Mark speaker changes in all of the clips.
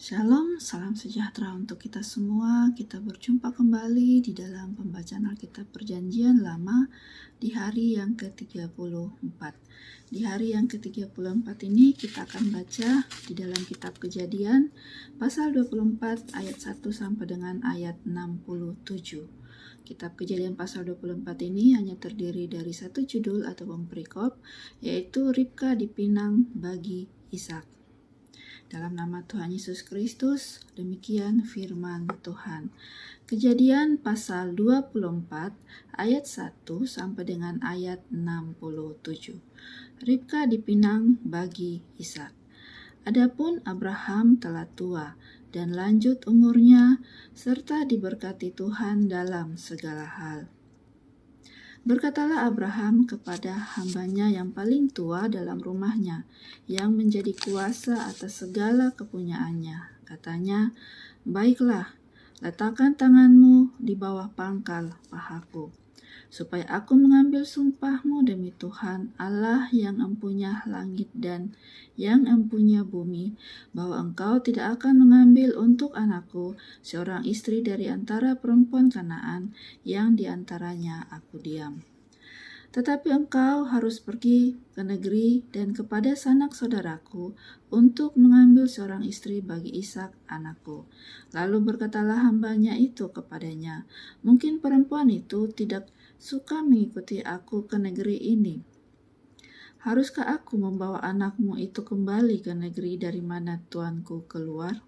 Speaker 1: Shalom, salam sejahtera untuk kita semua. Kita berjumpa kembali di dalam pembacaan Alkitab Perjanjian Lama di hari yang ke-34. Di hari yang ke-34 ini kita akan baca di dalam kitab Kejadian pasal 24 ayat 1 sampai dengan ayat 67. Kitab Kejadian pasal 24 ini hanya terdiri dari satu judul atau perikop, yaitu Ribka dipinang bagi Ishak. Dalam nama Tuhan Yesus Kristus, demikian firman Tuhan. Kejadian pasal 24 ayat 1 sampai dengan ayat 67. Ribka dipinang bagi Ishak. Adapun Abraham telah tua dan lanjut umurnya, serta diberkati Tuhan dalam segala hal. Berkatalah Abraham kepada hambanya yang paling tua dalam rumahnya, yang menjadi kuasa atas segala kepunyaannya. Katanya, "Baiklah, letakkan tanganmu di bawah pangkal pahaku, supaya aku mengambil sumpahmu demi Tuhan Allah yang empunya langit dan yang empunya bumi, bahwa engkau tidak akan mengambil untuk anakku seorang istri dari antara perempuan Kanaan yang diantaranya aku diam. Tetapi engkau harus pergi ke negeri dan kepada sanak saudaraku untuk mengambil seorang istri bagi Ishak anakku." Lalu berkatalah hambanya itu kepadanya, "Mungkin perempuan itu tidak suka mengikuti aku ke negeri ini. Haruskah aku membawa anakmu itu kembali ke negeri dari mana tuanku keluar?"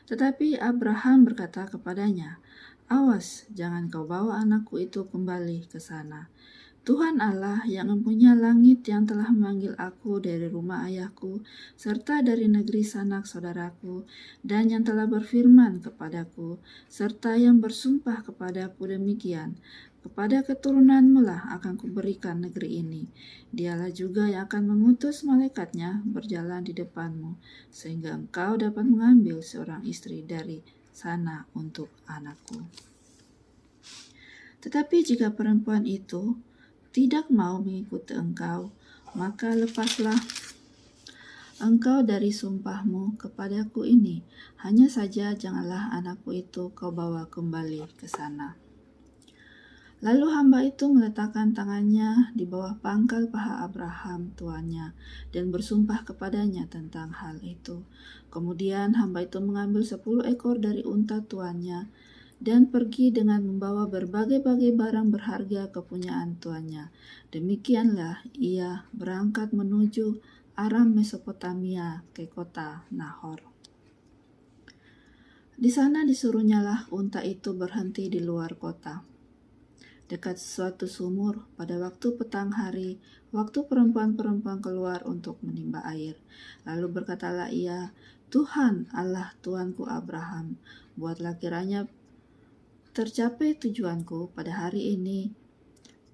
Speaker 1: Tetapi Abraham berkata kepadanya, "Awas, jangan kau bawa anakku itu kembali ke sana. Tuhan Allah yang mempunyai langit yang telah memanggil aku dari rumah ayahku, serta dari negeri sanak saudaraku, dan yang telah berfirman kepadaku, serta yang bersumpah kepadaku demikian, kepada keturunanmu lah akan kuberikan negeri ini. Dialah juga yang akan mengutus malaikatnya berjalan di depanmu, sehingga engkau dapat mengambil seorang istri dari sana untuk anakku. Tetapi jika perempuan itu tidak mau mengikuti engkau, maka lepaslah engkau dari sumpahmu kepadaku ini. Hanya saja janganlah anakku itu kau bawa kembali ke sana." Lalu hamba itu meletakkan tangannya di bawah pangkal paha Abraham tuannya dan bersumpah kepadanya tentang hal itu. Kemudian hamba itu mengambil 10 ekor dari unta tuannya dan pergi dengan membawa berbagai-bagai barang berharga kepunyaan tuannya. Demikianlah ia berangkat menuju Aram Mesopotamia ke kota Nahor. Di sana disuruhnyalah unta itu berhenti di luar kota, dekat suatu sumur pada waktu petang hari, waktu perempuan-perempuan keluar untuk menimba air. Lalu berkatalah ia, "Tuhan Allah tuanku Abraham, buatlah kiranya tercapai tujuanku pada hari ini.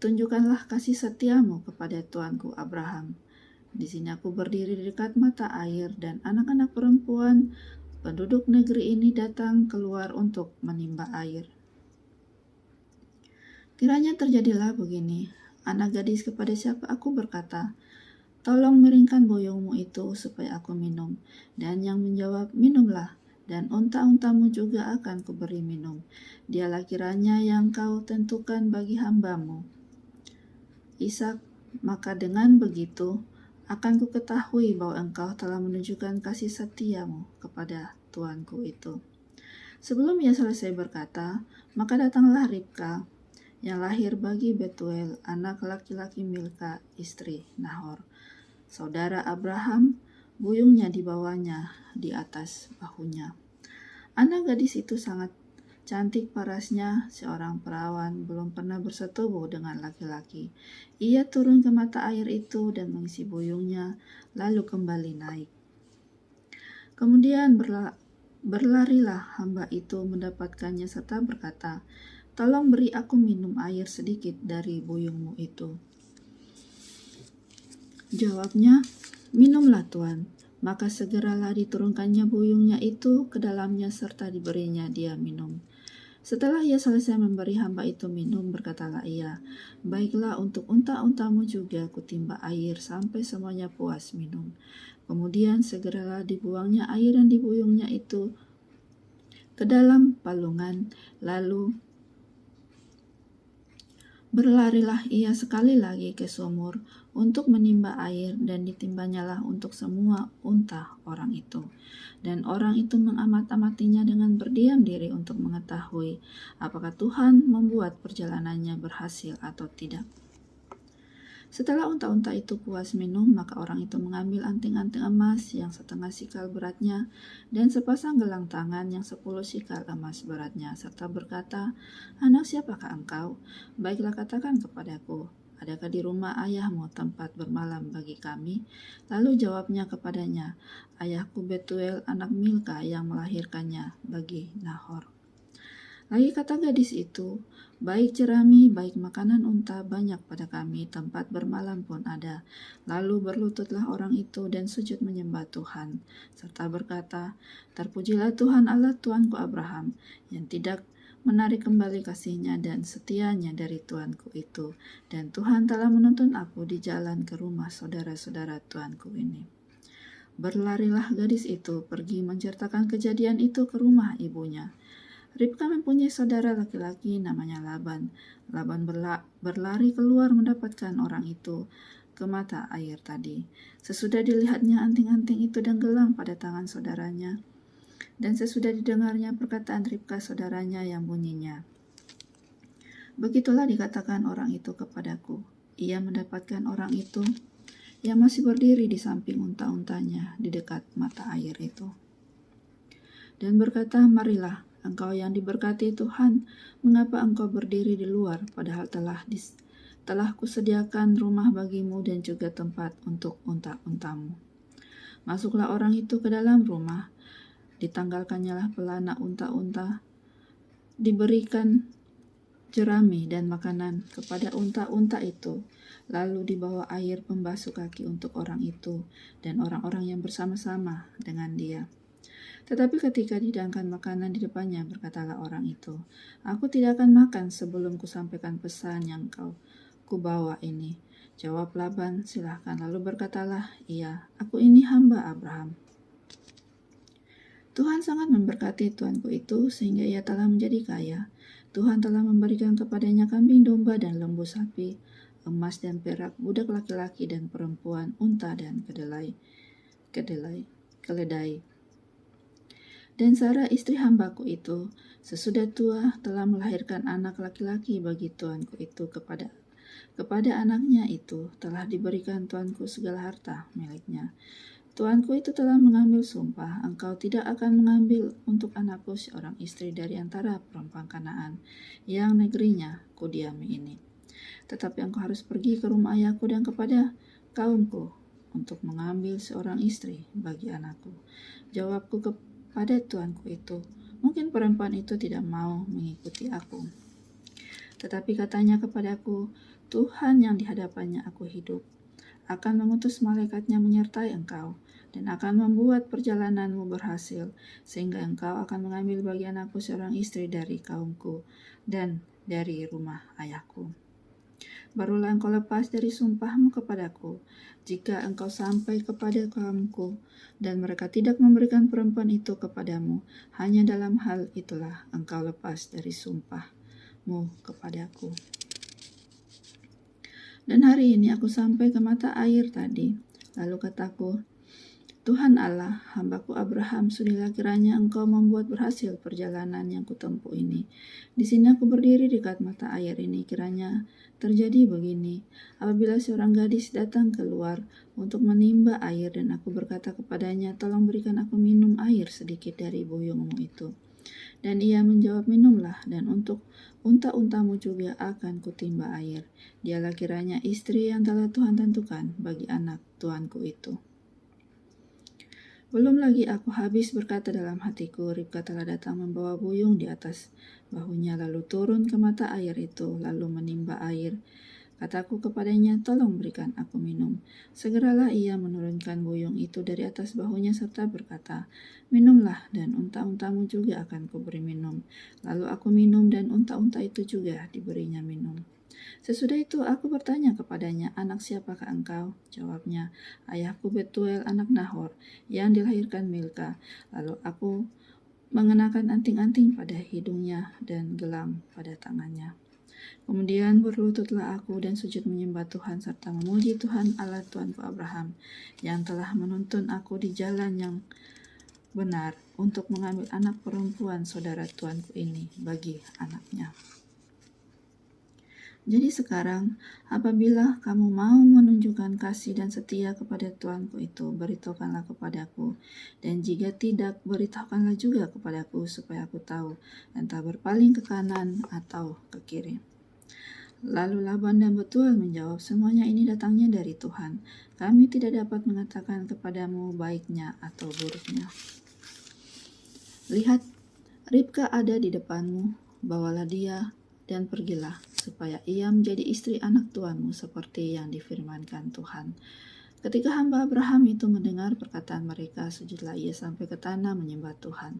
Speaker 1: Tunjukkanlah kasih setiamu kepada tuanku Abraham. Di sini aku berdiri di dekat mata air, dan anak-anak perempuan penduduk negeri ini datang keluar untuk menimba air. Kiranya terjadilah begini, anak gadis kepada siapa aku berkata, 'Tolong miringkan boyongmu itu supaya aku minum,' dan yang menjawab, 'Minumlah,' dan unta-untamu juga akan kuberi minum. Dialah kiranya yang kau tentukan bagi hambamu Ishak, maka dengan begitu akan kuketahui bahwa engkau telah menunjukkan kasih setiamu kepada tuanku itu." Sebelum ia selesai berkata, maka datanglah Ribka yang lahir bagi Betuel, anak laki-laki Milka, istri Nahor, saudara Abraham, buyungnya dibawanya di atas bahunya. Anak gadis itu sangat cantik parasnya, seorang perawan, belum pernah bersetubuh dengan laki-laki. Ia turun ke mata air itu dan mengisi buyungnya, lalu kembali naik. Kemudian berlarilah hamba itu mendapatkannya serta berkata, "Tolong beri aku minum air sedikit dari buyungmu itu." Jawabnya, "Minumlah Tuan." Maka segeralah diturunkannya buyungnya itu ke dalamnya serta diberinya dia minum. Setelah ia selesai memberi hamba itu minum, berkatalah ia, "Baiklah, untuk unta-untamu juga kutimba air sampai semuanya puas minum." Kemudian segeralah dibuangnya air yang dibuyungnya itu ke dalam palungan, lalu berlarilah ia sekali lagi ke sumur untuk menimba air, dan ditimbanyalah untuk semua unta orang itu. Dan orang itu mengamat-amatinya dengan berdiam diri untuk mengetahui apakah Tuhan membuat perjalanannya berhasil atau tidak. Setelah unta-unta itu puas minum, maka orang itu mengambil anting-anting emas yang 1/2 sikal beratnya dan sepasang gelang tangan yang 10 sikal emas beratnya, serta berkata, "Anak siapakah engkau? Baiklah, katakan kepadaku, adakah di rumah ayahmu tempat bermalam bagi kami?" Lalu jawabnya kepadanya, "Ayahku Betuel anak Milka yang melahirkannya bagi Nahor." Lagi kata gadis itu, "Baik jerami, baik makanan unta banyak pada kami, tempat bermalam pun ada." Lalu berlututlah orang itu dan sujud menyembah Tuhan, serta berkata, "Terpujilah Tuhan Allah Tuanku Abraham, yang tidak menarik kembali kasihnya dan setianya dari Tuanku itu, dan Tuhan telah menuntun aku di jalan ke rumah saudara-saudara Tuanku ini." Berlarilah gadis itu pergi menceritakan kejadian itu ke rumah ibunya. Ribka mempunyai saudara laki-laki namanya Laban. Laban berlari keluar mendapatkan orang itu ke mata air tadi. Sesudah dilihatnya anting-anting itu dan gelang pada tangan saudaranya, dan sesudah didengarnya perkataan Ribka saudaranya yang bunyinya, "Begitulah dikatakan orang itu kepadaku." Ia mendapatkan orang itu yang masih berdiri di samping unta-untanya di dekat mata air itu, dan berkata, "Marilah, engkau yang diberkati Tuhan, mengapa engkau berdiri di luar, padahal telah kusediakan rumah bagimu dan juga tempat untuk unta-untamu." Masuklah orang itu ke dalam rumah, ditanggalkannyalah pelana unta-unta, diberikan jerami dan makanan kepada unta-unta itu, lalu dibawa air pembasuh kaki untuk orang itu dan orang-orang yang bersama-sama dengan dia. Tetapi ketika dihidangkan makanan di depannya, berkatalah orang itu, "Aku tidak akan makan sebelum kusampaikan pesan yang kubawa ini." Jawab Laban, "Silahkan." Lalu berkatalah ia, "Aku ini hamba Abraham. Tuhan sangat memberkati tuanku itu sehingga ia telah menjadi kaya. Tuhan telah memberikan kepadanya kambing domba dan lembu sapi, emas dan perak, budak laki-laki dan perempuan, unta dan keledai. Dan Sarah istri hambaku itu sesudah tua telah melahirkan anak laki-laki bagi tuanku itu. Kepada anaknya itu telah diberikan tuanku segala harta miliknya. Tuanku itu telah mengambil sumpah, engkau tidak akan mengambil untuk anakku seorang istri dari antara perempuan Kanaan yang negerinya kudiami ini. Tetapi engkau harus pergi ke rumah ayahku dan kepada kaumku untuk mengambil seorang istri bagi anakku." Jawabku pada tuanku itu, "Mungkin perempuan itu tidak mau mengikuti aku." Tetapi katanya kepadaku, "Tuhan yang di hadapannya aku hidup, akan mengutus malaikatnya menyertai engkau, dan akan membuat perjalananmu berhasil, sehingga engkau akan mengambil bagi anakku seorang istri dari kaumku dan dari rumah ayahku. Barulah engkau lepas dari sumpahmu kepadaku. Jika engkau sampai kepada kaumku, dan mereka tidak memberikan perempuan itu kepadamu, hanya dalam hal itulah engkau lepas dari sumpahmu kepadaku." Dan hari ini aku sampai ke mata air tadi. Lalu kataku, "Tuhan Allah, hambaku Abraham, sudilah kiranya engkau membuat berhasil perjalanan yang kutempuh ini. Di sini aku berdiri dekat mata air ini, kiranya terjadi begini. Apabila seorang gadis datang keluar untuk menimba air, dan aku berkata kepadanya, 'Tolong berikan aku minum air sedikit dari buyungmu itu.' Dan ia menjawab, 'Minumlah, dan untuk unta-untamu juga akan kutimba air.' Dialah kiranya istri yang telah Tuhan tentukan bagi anak tuanku itu." Belum lagi aku habis berkata dalam hatiku, Ribka telah datang membawa buyung di atas bahunya, lalu turun ke mata air itu, lalu menimba air. Kataku kepadanya, tolong berikan aku minum. Segeralah ia menurunkan buyung itu dari atas bahunya serta berkata, minumlah dan unta-untamu juga akan kuberi minum. Lalu aku minum dan unta-unta itu juga diberinya minum. Sesudah itu aku bertanya kepadanya, anak siapakah engkau? Jawabnya, ayahku Betuel anak Nahor yang dilahirkan Milka. Lalu aku mengenakan anting-anting pada hidungnya dan gelang pada tangannya. Kemudian berlututlah aku dan sujud menyembah Tuhan serta memuji Tuhan Allah Tuanku Abraham yang telah menuntun aku di jalan yang benar untuk mengambil anak perempuan saudara Tuanku ini bagi anaknya. Jadi sekarang, apabila kamu mau menunjukkan kasih dan setia kepada Tuanku itu, beritahukanlah kepadaku. Dan jika tidak, beritahukanlah juga kepadaku supaya aku tahu, entah berpaling ke kanan atau ke kiri. Lalu Laban dan Betuel menjawab, semuanya ini datangnya dari Tuhan. Kami tidak dapat mengatakan kepadamu baiknya atau buruknya. Lihat, Ribka ada di depanmu, bawalah dia dan pergilah, supaya ia menjadi istri anak tuanmu seperti yang difirmankan Tuhan. Ketika hamba Abraham itu mendengar perkataan mereka, sujudlah ia sampai ke tanah menyembah Tuhan.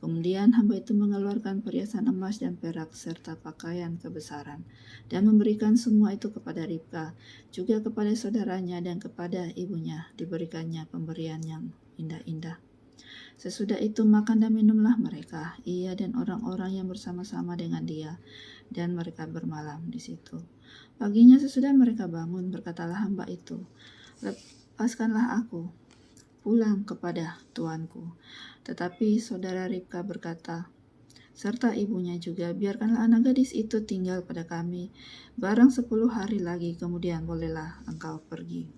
Speaker 1: Kemudian hamba itu mengeluarkan perhiasan emas dan perak serta pakaian kebesaran, dan memberikan semua itu kepada Ribka, juga kepada saudaranya dan kepada ibunya diberikannya pemberian yang indah-indah. Sesudah itu makan dan minumlah mereka, ia dan orang-orang yang bersama-sama dengan dia, dan mereka bermalam di situ. Paginya sesudah mereka bangun, berkatalah hamba itu, lepaskanlah aku pulang kepada tuanku. Tetapi saudara Ribka berkata, serta ibunya juga, biarkanlah anak gadis itu tinggal pada kami, barang 10 hari lagi, kemudian bolehlah engkau pergi.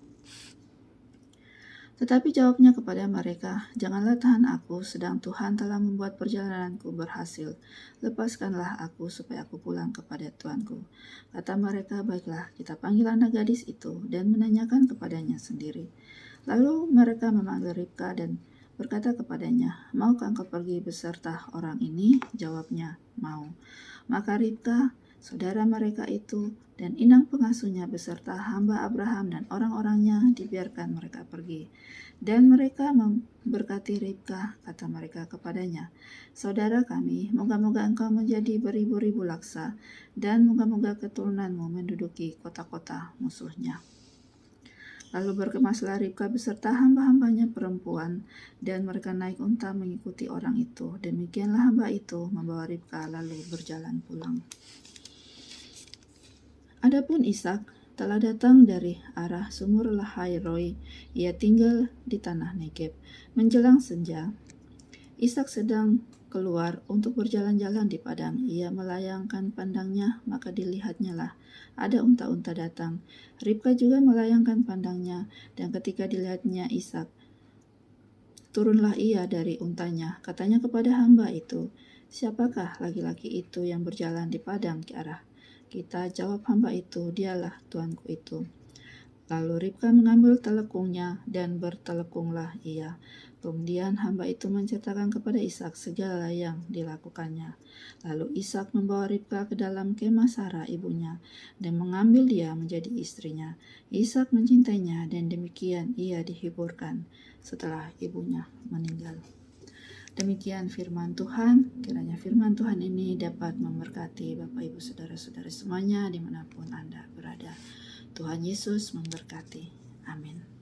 Speaker 1: Tetapi jawabnya kepada mereka, janganlah tahan aku, sedang Tuhan telah membuat perjalananku berhasil. Lepaskanlah aku supaya aku pulang kepada tuanku. Kata mereka, baiklah, kita panggil anak gadis itu dan menanyakan kepadanya sendiri. Lalu mereka memanggil Ribka dan berkata kepadanya, maukah engkau pergi beserta orang ini? Jawabnya, mau. Maka Ribka, saudara mereka itu, dan inang pengasuhnya beserta hamba Abraham dan orang-orangnya dibiarkan mereka pergi. Dan mereka memberkati Ribka, kata mereka kepadanya, saudara kami, moga-moga engkau menjadi beribu-ribu laksa, dan moga-moga keturunanmu menduduki kota-kota musuhnya. Lalu berkemaslah Ribka beserta hamba-hambanya perempuan, dan mereka naik unta mengikuti orang itu. Demikianlah hamba itu membawa Ribka lalu berjalan pulang. Adapun Ishak telah datang dari arah sumur Lahai-roi. Ia tinggal di tanah Negeb. Menjelang senja, Ishak sedang keluar untuk berjalan-jalan di padang. Ia melayangkan pandangnya, maka dilihatnya lah ada unta-unta datang. Ribka juga melayangkan pandangnya, dan ketika dilihatnya Ishak, turunlah ia dari untanya. Katanya kepada hamba itu, siapakah laki-laki itu yang berjalan di padang ke arah kita? Jawab hamba itu, dialah tuanku itu. Lalu Ribka mengambil telekungnya dan bertelekunglah ia. Kemudian hamba itu menceritakan kepada Ishak segala yang dilakukannya. Lalu Ishak membawa Ribka ke dalam kemah Sarah ibunya dan mengambil dia menjadi istrinya. Ishak mencintainya dan demikian ia dihiburkan setelah ibunya meninggal. Demikian firman Tuhan. Kiranya firman Tuhan ini dapat memberkati Bapak Ibu Saudara-saudara semuanya dimanapun Anda berada. Tuhan Yesus memberkati. Amin.